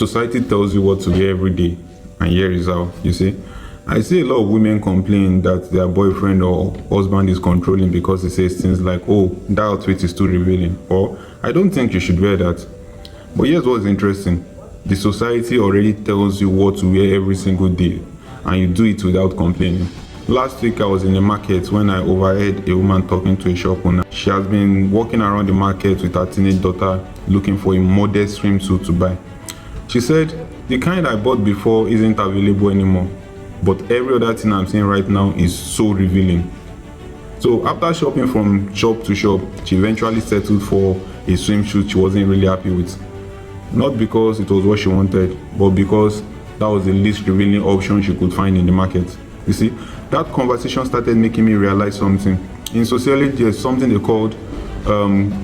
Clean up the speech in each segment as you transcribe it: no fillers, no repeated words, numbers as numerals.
Society tells you what to wear every day, and here is how. You see, I see a lot of women complain that their boyfriend or husband is controlling because he says things like, oh, that outfit is too revealing, or I don't think you should wear that. But here's what's interesting. The society already tells you what to wear every single day, and you do it without complaining. Last week I was in the market when I overheard a woman talking to a shop owner. She has been walking around the market with her teenage daughter looking for a modest swimsuit to buy. She said, the kind I bought before isn't available anymore, but every other thing I'm seeing right now is so revealing. So after shopping from shop to shop, she eventually settled for a swimsuit she wasn't really happy with. Not because it was what she wanted, but because that was the least revealing option she could find in the market. You see, that conversation started making me realize something. In sociology, there's something they called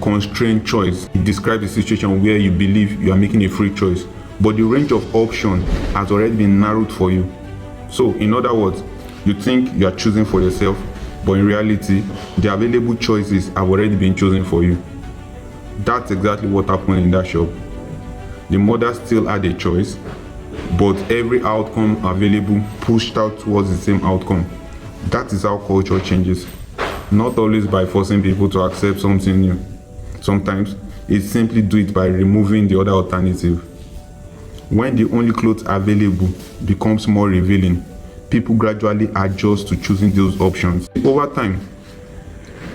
constrained choice. It describes a situation where you believe you are making a free choice, but the range of options has already been narrowed for you. So, in other words, you think you are choosing for yourself, but in reality, the available choices have already been chosen for you. That's exactly what happened in that shop. The mother still had a choice, but every outcome available pushed out towards the same outcome. That is how culture changes. Not always by forcing people to accept something new. Sometimes it simply do it by removing the other alternative. When the only clothes available becomes more revealing, people gradually adjust to choosing those options. Over time,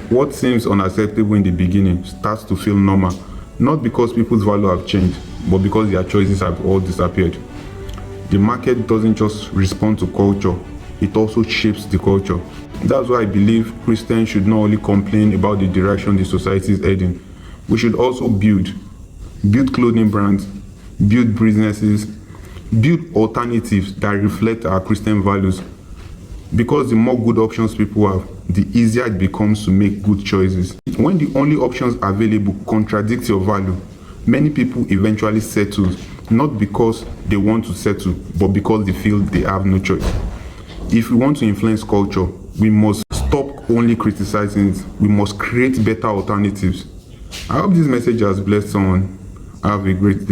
what seems unacceptable in the beginning starts to feel normal, not because people's values have changed, but because their choices have all disappeared. The market doesn't just respond to culture, it also shapes the culture. That's why I believe Christians should not only complain about the direction the society is heading, we should also build clothing brands, build businesses, build alternatives that reflect our Christian values. Because the more good options people have, the easier it becomes to make good choices. When the only options available contradict your value, many people eventually settle, not because they want to settle, but because they feel they have no choice. If we want to influence culture, we must stop only criticizing it. We must create better alternatives. I hope this message has blessed someone. Have a great day.